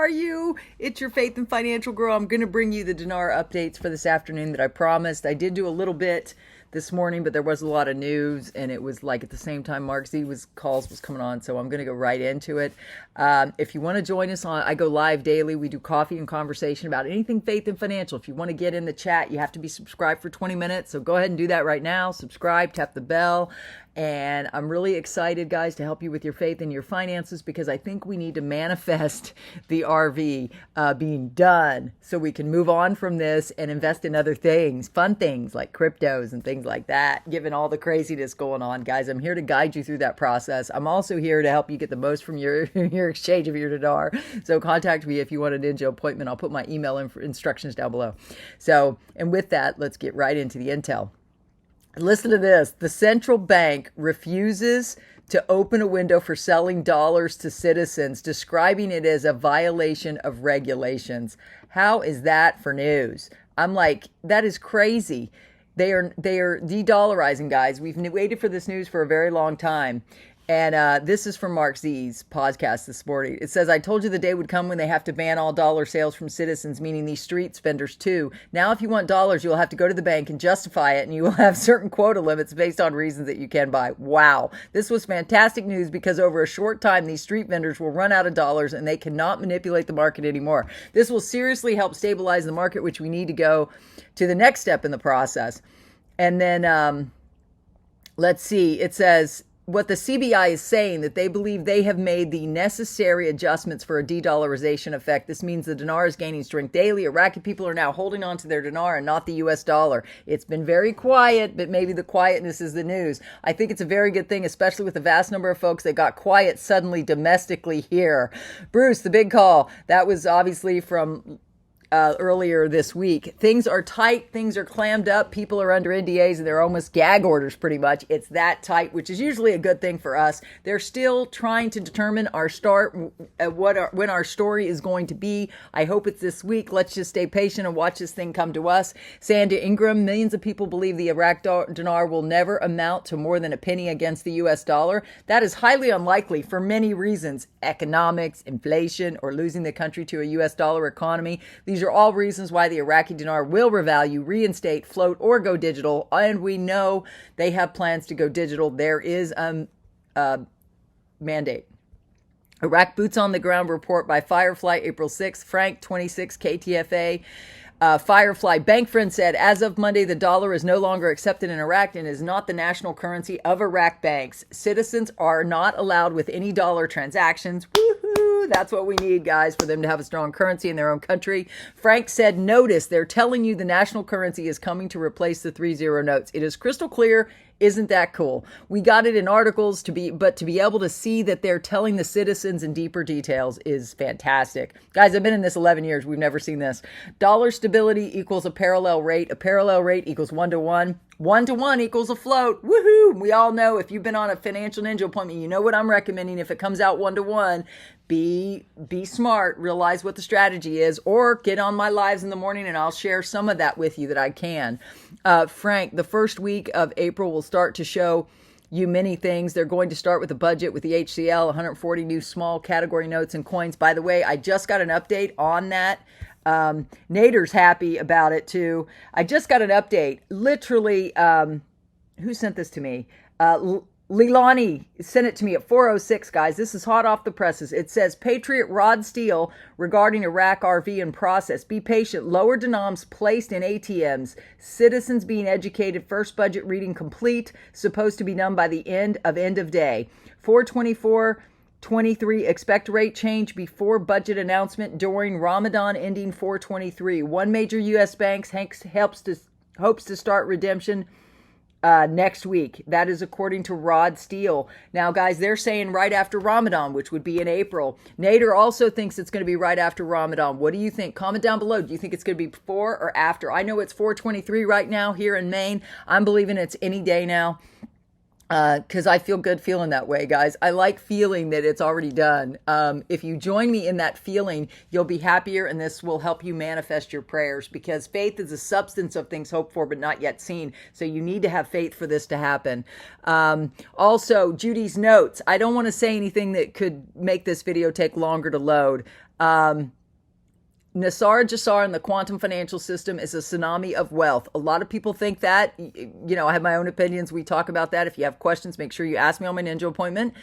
are you? It's your Faith and Financial Girl. I'm going to bring you the Dinar updates for this afternoon that I promised. I did do a little bit this morning, but there was a lot of news, and it was like at the same time Mark Z was coming on, so I'm going to go right into it. If you want to join us I go live daily. We do coffee and conversation about anything faith and financial. If you want to get in the chat, you have to be subscribed for 20 minutes, so go ahead and do that right now. Subscribe, tap the bell. And I'm really excited, guys, to help you with your faith and your finances, because I think we need to manifest the RV being done so we can move on from this and invest in other things, fun things like cryptos and things like that, given all the craziness going on. Guys, I'm here to guide you through that process. I'm also here to help you get the most from your exchange of your dinar. So contact me if you want a ninja appointment. I'll put my email instructions down below. So, and with that, let's get right into the intel. Listen to this. The central bank refuses to open a window for selling dollars to citizens, describing it as a violation of regulations. How is that for news? I'm like, that is crazy. They are de-dollarizing, guys. We've waited for this news for a very long time. And this is from Mark Z's podcast this morning. It says, I told you the day would come when they have to ban all dollar sales from citizens, meaning these street spenders too. Now, if you want dollars, you'll have to go to the bank and justify it, and you will have certain quota limits based on reasons that you can buy. Wow. This was fantastic news, because over a short time, these street vendors will run out of dollars and they cannot manipulate the market anymore. This will seriously help stabilize the market, which we need to go to the next step in the process. And then, let's see, it says, what the CBI is saying, that they believe they have made the necessary adjustments for a de-dollarization effect. This means the dinar is gaining strength daily. Iraqi people are now holding on to their dinar and not the US dollar. It's been very quiet, but maybe the quietness is the news. I think it's a very good thing, especially with the vast number of folks that got quiet suddenly domestically here. Bruce, the big call. That was obviously from earlier this week. Things are tight. Things are clammed up. People are under NDAs and they're almost gag orders pretty much. It's that tight, which is usually a good thing for us. They're still trying to determine our start, when our story is going to be. I hope it's this week. Let's just stay patient and watch this thing come to us. Sandy Ingram, millions of people believe the Iraq dinar will never amount to more than a penny against the US dollar. That is highly unlikely for many reasons. Economics, inflation, or losing the country to a US dollar economy. These are all reasons why the Iraqi dinar will revalue, reinstate, float, or go digital. And we know they have plans to go digital. There is a mandate. Iraq Boots on the Ground report by Firefly, April 6th. Frank, 26, KTFA. Firefly bank friend said, as of Monday, the dollar is no longer accepted in Iraq and is not the national currency of Iraq banks. Citizens are not allowed with any dollar transactions. Woohoo! That's what we need, guys, for them to have a strong currency in their own country. Frank said, notice, they're telling you the national currency is coming to replace the 3-0 notes. It is crystal clear. Isn't that cool? We got it in articles but to be able to see that they're telling the citizens in deeper details is fantastic. Guys, I've been in this 11 years. We've never seen this. Dollar stability equals a parallel rate. A parallel rate equals 1-to-1. 1-to-1 equals a float. Woohoo! We all know, if you've been on a financial ninja appointment, you know what I'm recommending. If it comes out 1-to-1, be smart, realize what the strategy is, or get on my lives in the morning and I'll share some of that with you that I can. Frank, the first week of April will start to show you many things. They're going to start with a budget with the HCL, 140 new small category notes and coins. By the way, I just got an update on that. Nader's happy about it too. I just got an update. Literally, who sent this to me? Leilani sent it to me at 4:06, guys. This is hot off the presses. It says, Patriot Rod Steele regarding Iraq RV in process. Be patient. Lower denoms placed in ATMs. Citizens being educated. First budget reading complete. Supposed to be done by the end of day. 4/24/23. Expect rate change before budget announcement during Ramadan ending 4/23. One major U.S. bank hopes to start redemption next week. That is according to Rod Steele. Now, guys, they're saying right after Ramadan, which would be in April. Nader also thinks it's going to be right after Ramadan. What do you think? Comment down below. Do you think it's going to be before or after? I know it's 4/23 right now here in Maine. I'm believing it's any day now. Because I feel good feeling that way, guys. I like feeling that it's already done. If you join me in that feeling, you'll be happier, and this will help you manifest your prayers, because faith is a substance of things hoped for but not yet seen. So you need to have faith for this to happen. Also, Judy's notes. I don't want to say anything that could make this video take longer to load. Nassar Jassar and the quantum financial system is a tsunami of wealth. A lot of people think that. You know, I have my own opinions. We talk about that. If you have questions, make sure you ask me on my ninja appointment.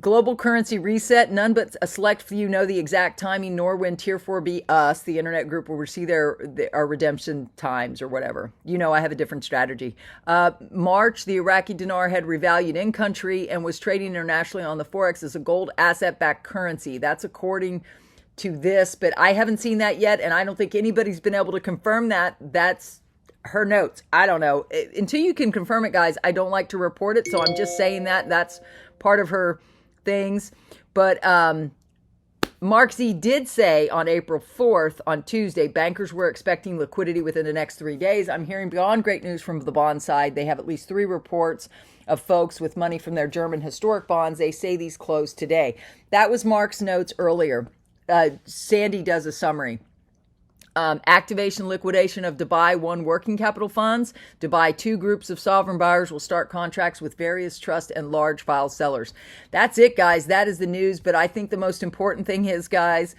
Global currency reset. None but a select few know the exact timing, nor when Tier 4B Us, the internet group, will receive our redemption times or whatever. You know, I have a different strategy. March, the Iraqi dinar had revalued in country and was trading internationally on the Forex as a gold asset-backed currency. That's according to this, but I haven't seen that yet, and I don't think anybody's been able to confirm that. That's her notes. I don't know. Until you can confirm it, guys, I don't like to report it, so I'm just saying that. That's part of her things. But Mark Z did say on April 4th, on Tuesday, bankers were expecting liquidity within the next 3 days. I'm hearing beyond great news from the bond side. They have at least 3 reports of folks with money from their German historic bonds. They say these closed today. That was Mark's notes earlier. Sandy does a summary. Activation liquidation of Dubai 1 working capital funds. Dubai 2 groups of sovereign buyers will start contracts with various trust and large file sellers. That's it, guys. That is the news. But I think the most important thing is, guys,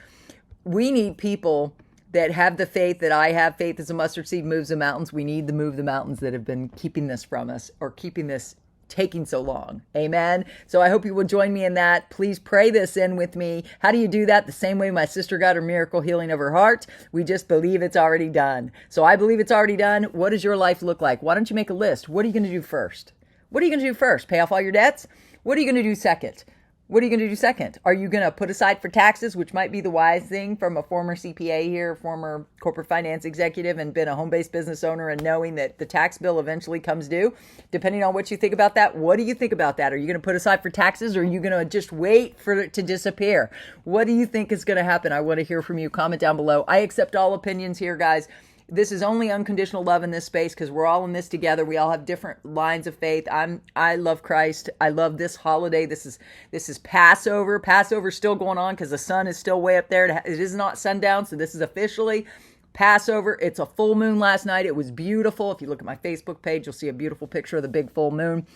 we need people that have the faith that I have. Faith as a mustard seed moves the mountains. We need to move the mountains that have been keeping this from us, or keeping this taking so long. Amen. So I hope you will join me in that. Please pray this in with me. How do you do that? The same way my sister got her miracle healing of her heart. We just believe it's already done. So I believe it's already done. What does your life look like? Why don't you make a list? What are you going to do first? What are you going to do first? Pay off all your debts? What are you going to do second? What are you going to do second? Are you going to put aside for taxes, which might be the wise thing from a former CPA here, former corporate finance executive, and been a home-based business owner, and knowing that the tax bill eventually comes due? Depending on what you think about that, what do you think about that? Are you going to put aside for taxes, or are you going to just wait for it to disappear? What do you think is going to happen? I want to hear from you. Comment down below. I accept all opinions here, guys. This is only unconditional love in this space, because we're all in this together. We all have different lines of faith. I love Christ. I love this holiday. This is Passover. Passover's still going on because the sun is still way up there. It is not sundown, so this is officially Passover. It's a full moon last night. It was beautiful. If you look at my Facebook page, you'll see a beautiful picture of the big full moon.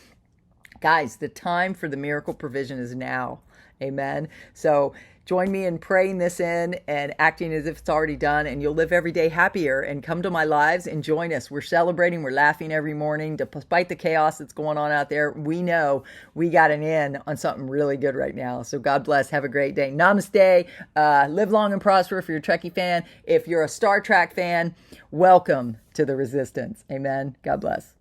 Guys, the time for the miracle provision is now. Amen. So join me in praying this in and acting as if it's already done, and you'll live every day happier. And come to my lives and join us. We're celebrating. We're laughing every morning. Despite the chaos that's going on out there, we know we got an in on something really good right now. So God bless. Have a great day. Namaste. Live long and prosper if you're a Trekkie fan. If you're a Star Trek fan, welcome to the Resistance. Amen. God bless.